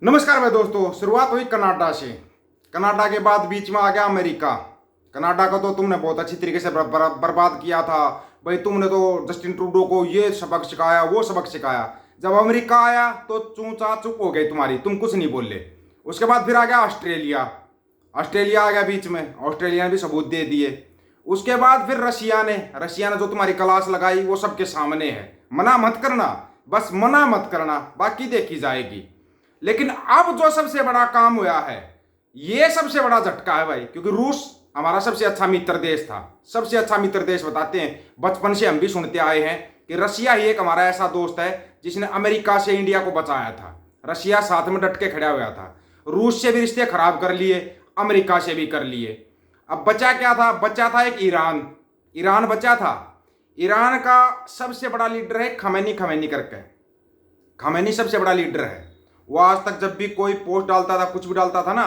नमस्कार भाई दोस्तों। शुरुआत हुई कनाडा से। कनाडा के बाद बीच में आ गया अमेरिका। कनाडा को तो तुमने बहुत अच्छी तरीके से बर्बाद किया था भाई। तुमने तो जस्टिन ट्रूडो को ये सबक सिखाया वो सबक सिखाया। जब अमेरिका आया तो चूचा चुप हो गई तुम्हारी, तुम कुछ नहीं बोले। उसके बाद फिर आ गया ऑस्ट्रेलिया। ऑस्ट्रेलिया आ गया बीच में, ऑस्ट्रेलिया ने भी सबूत दे दिए। उसके बाद फिर रशिया ने जो तुम्हारी क्लास लगाई वो सबके सामने है। मना मत करना, बस मना मत करना, बाकी देखी जाएगी। लेकिन अब जो सबसे बड़ा काम हुआ है, ये सबसे बड़ा झटका है भाई, क्योंकि रूस हमारा सबसे अच्छा मित्र देश था। सबसे अच्छा मित्र देश बताते हैं, बचपन से हम भी सुनते आए हैं कि रशिया ही एक हमारा ऐसा दोस्त है जिसने अमेरिका से इंडिया को बचाया था। रशिया साथ में डट के खड़ा हुआ था। रूस से भी रिश्ते खराब कर लिए, अमेरिका से भी कर लिए। अब बचा क्या था? बचा था एक ईरान। ईरान बचा था। ईरान का सबसे बड़ा लीडर है खमेनी। खमेनी करके, खमेनी सबसे बड़ा लीडर है। वो आज तक जब भी कोई पोस्ट डालता था, कुछ भी डालता था ना,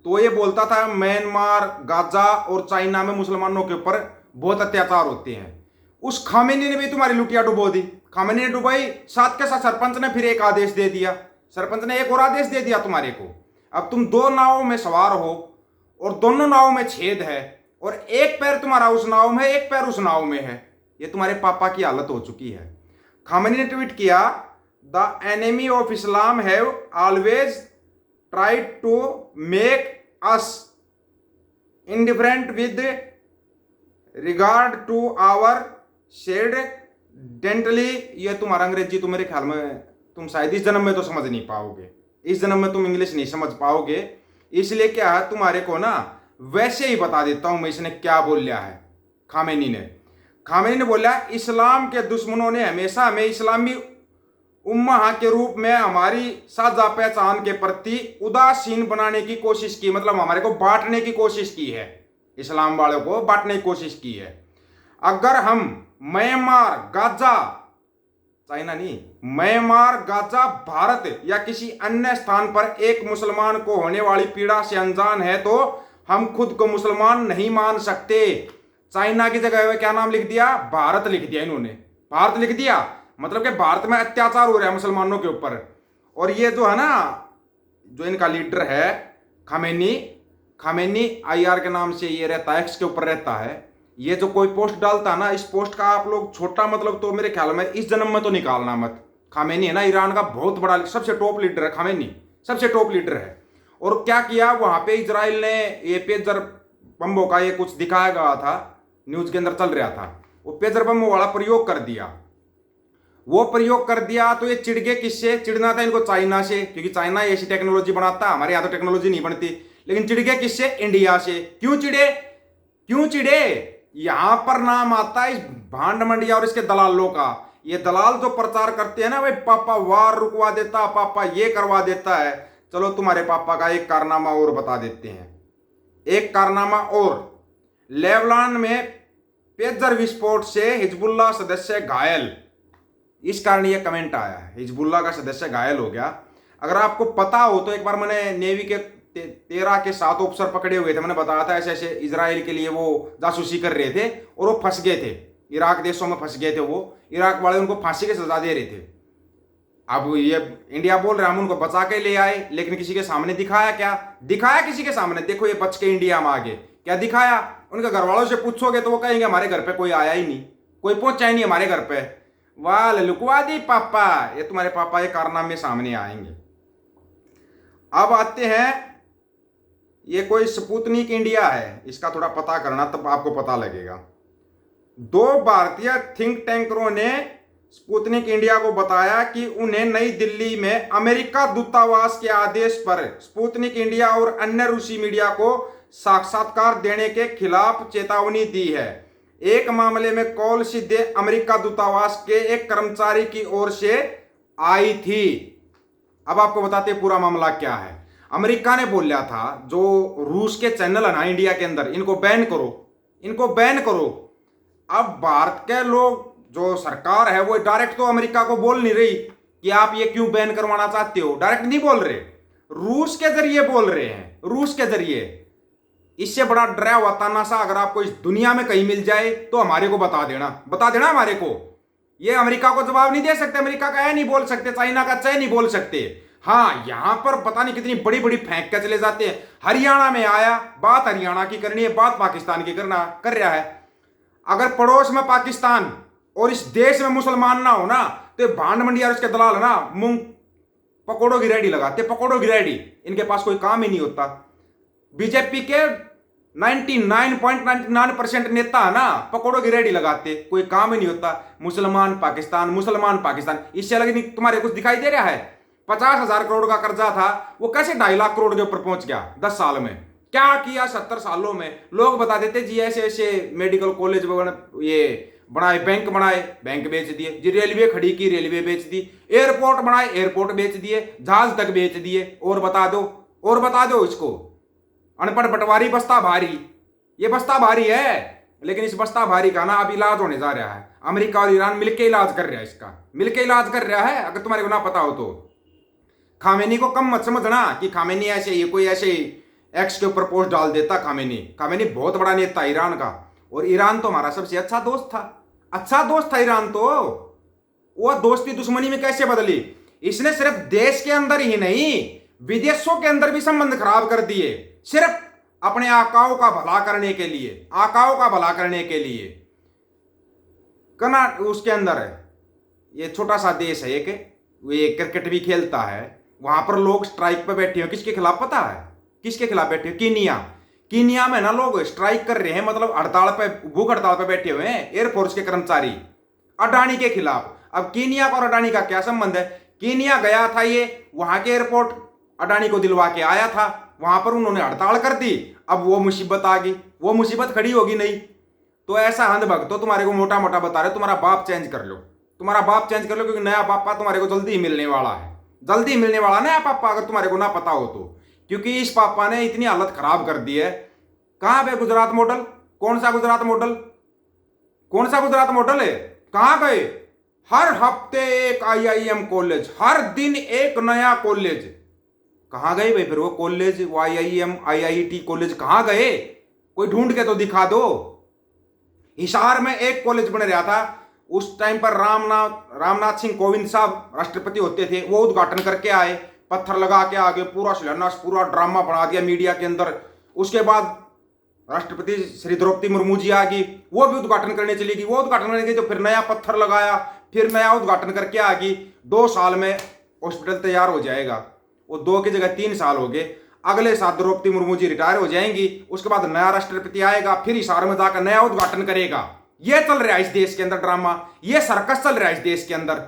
तो ये बोलता था म्यांमार, गाजा और चाइना में मुसलमानों के ऊपर बहुत अत्याचार होते हैं। उस खामेनी ने भी तुम्हारी लुटिया डुबो दी। खामेनी ने डुबाई, साथ के साथ सरपंच ने फिर एक आदेश दे दिया। सरपंच ने एक और आदेश दे दिया तुम्हारे को। अब तुम दो नावों में सवार हो और दोनों नावों में छेद है, और एक पैर तुम्हारा उस नाव में है, एक पैर उस नाव में है। ये तुम्हारे पापा की हालत हो चुकी है। खामेनी ने ट्वीट किया, The enemy of Islam have always tried to make us indifferent with regard to our shared identity। ये तुम्हारा अंग्रेजी तो मेरे ख्याल में तुम शायद इस जन्म में तो समझ नहीं पाओगे। इस जन्म में तुम इंग्लिश नहीं समझ पाओगे। इसलिए क्या है, तुम्हारे को ना वैसे ही बता देता हूं मैं इसने क्या बोला है। खामेनी ने बोला, इस्लाम के दुश्मनों ने हमेशा हमें इस्लामी उम्मा के रूप में हमारी साझा पहचान के प्रति उदासीन बनाने की कोशिश की। मतलब हमारे को बांटने की कोशिश की है, इस्लाम वालों को बांटने की कोशिश की है। अगर हम म्यांमार, गाजा, चाइना नहीं, म्यांमार, गाजा, भारत या किसी अन्य स्थान पर एक मुसलमान को होने वाली पीड़ा से अनजान है तो हम खुद को मुसलमान नहीं मान सकते। चाइना की जगह क्या नाम लिख दिया? भारत लिख दिया इन्होंने। भारत लिख दिया, मतलब कि भारत में अत्याचार हो रहा है मुसलमानों के ऊपर। और ये जो है ना, जो इनका लीडर है खामेनी आईआर के नाम से ये रहता है, एक्स के ऊपर रहता है। ये जो कोई पोस्ट डालता है ना, इस पोस्ट का आप लोग छोटा मतलब तो मेरे ख्याल में इस जन्म में तो निकालना मत। खामेनी है ना, ईरान का बहुत बड़ा सबसे टॉप लीडर है। खामेनी सबसे टॉप लीडर है। और क्या किया वहां पे इजराइल ने, ये पेजर बम्बों का ये कुछ दिखाया गया था, न्यूज के अंदर चल रहा था, वो पेजर बम्बों वाला प्रयोग कर दिया। वो प्रयोग कर दिया तो ये चिढ़ गए। किससे चिढ़ना था इनको? चाइना से, क्योंकि चाइना ऐसी टेक्नोलॉजी बनाता, हमारे यहाँ तो टेक्नोलॉजी नहीं बनती। लेकिन चिढ़ गए किससे? इंडिया से। क्यों चिढ़े? क्यों चिढ़े? यहां पर नाम आता है इस भांड मंडिया और इसके दलालों का। ये दलाल जो प्रचार करते हैं ना, भाई पापा वार रुकवा देता, पापा ये करवा देता है। चलो तुम्हारे पापा का एक कारनामा और बता देते हैं। एक कारनामा और, लेबनान में पेजर विस्फोट से हिजबुल्लाह सदस्य घायल। इस कारण ये कमेंट आया है, हिजबुल्लाह का सदस्य घायल हो गया। अगर आपको पता हो तो एक बार मैंने नेवी के 13 के 7 ऑफिसर पकड़े हुए थे। मैंने बताया था ऐसे ऐसे इजराइल के लिए वो जासूसी कर रहे थे और वो फंस गए थे, इराक देशों में फंस गए थे। वो इराक वाले उनको फांसी की सजा दे रहे थे। अब ये इंडिया बोल रहे हम उनको बचा के ले आए, लेकिन किसी के सामने दिखाया क्या? दिखाया किसी के सामने, देखो ये बच के इंडिया में आ गए। क्या दिखाया? उनके घर वालों से पूछोगे तो वो कहेंगे हमारे घर पे कोई आया ही नहीं, कोई पहुंचा ही नहीं हमारे घर पे। वाह, लुकवा दी पापा। ये तुम्हारे पापा ये कारनामे सामने आएंगे। अब आते हैं, ये कोई स्पुतनिक इंडिया है, इसका थोड़ा पता करना तब आपको पता लगेगा। 2 भारतीय थिंक टैंकरों ने स्पुतनिक इंडिया को बताया कि उन्हें नई दिल्ली में अमेरिका दूतावास के आदेश पर स्पुतनिक इंडिया और अन्य रूसी मीडिया को साक्षात्कार देने के खिलाफ चेतावनी दी है। एक मामले में कॉल सीधे अमेरिका दूतावास के एक कर्मचारी की ओर से आई थी। अब आपको बताते पूरा मामला क्या है। अमेरिका ने बोला था जो रूस के चैनल है ना इंडिया के अंदर, इनको बैन करो, इनको बैन करो। अब भारत के लोग, जो सरकार है, वो डायरेक्ट तो अमेरिका को बोल नहीं रही कि आप ये क्यों बैन करवाना चाहते हो, डायरेक्ट नहीं बोल रहे, रूस के जरिए बोल रहे हैं। रूस के जरिए। इससे बड़ा डरा हुआ तानाशाह अगर आपको इस दुनिया में कहीं मिल जाए तो हमारे को बता देना हमारे को। ये अमेरिका को जवाब नहीं दे सकते, अमेरिका का है नहीं बोल सकते, चाइना का चाहे नहीं बोल सकते। हाँ, यहां पर पता नहीं कितनी बड़ी बड़ी फेंक के चले जाते हैं। हरियाणा में आया, बात हरियाणा की करनी है, बात पाकिस्तान की करना कर रहा है। अगर पड़ोस में पाकिस्तान और इस देश में मुसलमान ना हो ना, तो भांड मंडिया उसके दलाल ना मूंग पकौड़ों की रेडी लगाते, पकौड़ों की रेडी। इनके पास कोई काम ही नहीं होता। बीजेपी के 99.99% नेता है ना पकौड़ों की रेडी लगाते, कोई काम ही नहीं होता। मुसलमान पाकिस्तान, मुसलमान पाकिस्तान, इससे अलग नहीं तुम्हारे कुछ दिखाई दे रहा है? 50,000 करोड़ का कर्जा था, वो कैसे 2.5 लाख करोड़ के ऊपर पहुंच गया 10 साल में? क्या किया 70 सालों में? लोग बता देते जी ऐसे ऐसे मेडिकल कॉलेज ये बनाए, बैंक बनाए, बैंक बेच दिए जी, रेलवे खड़ी की, रेलवे बेच दी, एयरपोर्ट बनाए, एयरपोर्ट बेच दिए, जहाज तक बेच दिए। और बता दो, और बता दो इसको। अनपढ़ पटवारी बस्ता भारी, ये बस्ता भारी है, लेकिन इस बस्ता भारी का ना अब इलाज होने जा रहा है। अमेरिका और ईरान मिलके इलाज कर रहा है, इसका मिलके इलाज कर रहा है। अगर तुम्हारे को ना पता हो तो खामेनी को कम मत समझना कि खामेनी ऐसे ये कोई ऐसे एक्स के ऊपर पोस्ट डाल देता। खामेनी बहुत बड़ा नेता ईरान का, और ईरान तो हमारा सबसे अच्छा दोस्त था। अच्छा दोस्त था ईरान तो। वो दोस्ती दुश्मनी में कैसे बदली? इसने सिर्फ देश के अंदर ही नहीं, विदेशों के अंदर भी संबंध खराब कर दिए, सिर्फ अपने आकाओं का भला करने के लिए, आकाओं का भला करने के लिए। उसके अंदर है, ये छोटा सा देश है एक, ये क्रिकेट भी खेलता है, वहां पर लोग स्ट्राइक पे बैठे हो। किसके खिलाफ पता है? किसके खिलाफ बैठे हो? कीनिया में ना लोग स्ट्राइक कर रहे हैं, मतलब हड़ताल पे, भूख हड़ताल पे बैठे हुए हैं एयरफोर्स के कर्मचारी, अडानी के खिलाफ। अब कीनिया और अडानी का क्या संबंध है? कीनिया गया था, ये वहां के एयरपोर्ट अडानी को दिलवा के आया था, वहां पर उन्होंने हड़ताल कर दी। अब वो मुसीबत आ गई, वो मुसीबत खड़ी होगी नहीं। तो ऐसा हंध भक्त तो तुम्हारे को मोटा मोटा बता रहे, तुम्हारा बाप चेंज कर लो, तुम्हारा बाप चेंज कर लो, क्योंकि नया पापा तुम्हारे को जल्दी ही मिलने वाला है, जल्दी ही मिलने वाला नया पापा, अगर तुम्हारे को ना पता हो तो। क्योंकि इस पापा ने इतनी हालत खराब कर दी है। कहां पे गुजरात मॉडल? कौन सा गुजरात मॉडल? कौन सा गुजरात मॉडल है? कहां गए? हर हफ्ते एक IIM कॉलेज, हर दिन एक नया कॉलेज। कहां गए भाई फिर वो कॉलेज, वो IIM IIT कॉलेज कहां गए? कोई ढूंढ के तो दिखा दो। हिसार में एक कॉलेज बन रहा था, उस टाइम पर रामनाथ सिंह कोविंद साहब राष्ट्रपति होते थे, वो उद्घाटन करके आए, पत्थर लगा के आगे पूरा शिलान्यास, पूरा ड्रामा बना दिया मीडिया के अंदर। उसके बाद राष्ट्रपति श्री द्रौपदी मुर्मू जी आ गई, वो भी उद्घाटन करने चली गई। वो उद्घाटन करने गई तो फिर नया पत्थर लगाया, फिर नया उद्घाटन करके आ गई। 2 साल में हॉस्पिटल तैयार हो जाएगा। वो 2 की जगह 3 साल हो गए। अगले साल द्रौपदी मुर्मू जी रिटायर हो जाएंगी, उसके बाद नया राष्ट्रपति आएगा, फिर हिसार में जाकर नया उद्घाटन करेगा। ये चल रहा है इस देश के अंदर ड्रामा, ये सर्कस चल रहा है इस देश के अंदर।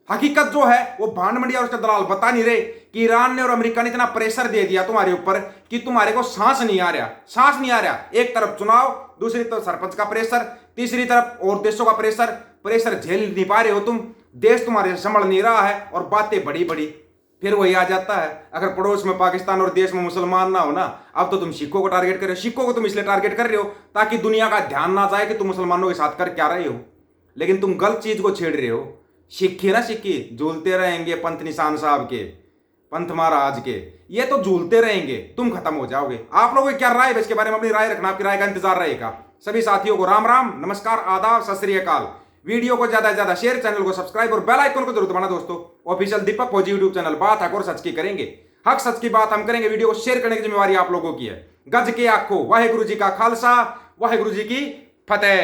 हकीकत जो है वो भांड मंडिया और उसके दलाल बता नहीं रहे कि ईरान ने और अमेरिका ने इतना प्रेशर दे दिया तुम्हारे ऊपर कि तुम्हारे को सांस नहीं आ रहा, सांस नहीं आ रहा। एक तरफ चुनाव, दूसरी तरफ सरपंच का प्रेशर, तीसरी तरफ और देशों का प्रेशर झेल नहीं पा रहे हो तुम। देश तुम्हारे संभल नहीं रहा है और बातें बड़ी बड़ी। फिर वही आ जाता है, अगर पड़ोस में पाकिस्तान और देश में मुसलमान ना हो ना, अब तो तुम सिखों को टारगेट कर रहे हो। सिखों को तुम इसलिए टारगेट कर रहे हो ताकि दुनिया का ध्यान ना जाए कि तुम मुसलमानों के साथ कर क्या रहे हो, लेकिन तुम गलत चीज को छेड़ रहे हो। सिक्के ना सिक्के झूलते रहेंगे पंथ निशान साहब के, पंथ महाराज के, ये तो झूलते रहेंगे, तुम खत्म हो जाओगे। आप लोगों की क्या राय है इसके बारे में? अपनी राय रखना, आपकी राय का इंतजार रहेगा। सभी साथियों को राम राम, नमस्कार, आदाब, सत श्री अकाल। वीडियो को ज्यादा से ज्यादा शेयर, चैनल को सब्सक्राइब और बेल आइकन को जरूर दबाना दोस्तों। ऑफिशियल दीपक फौजी यूट्यूब चैनल, बात हक और सच की करेंगे, हक सच की बात हम करेंगे। वीडियो को शेयर करने की जिम्मेवारी आप लोगों की है। गज के आखो, वाहेगुरु जी का खालसा, वाहेगुरु जी की फतेह।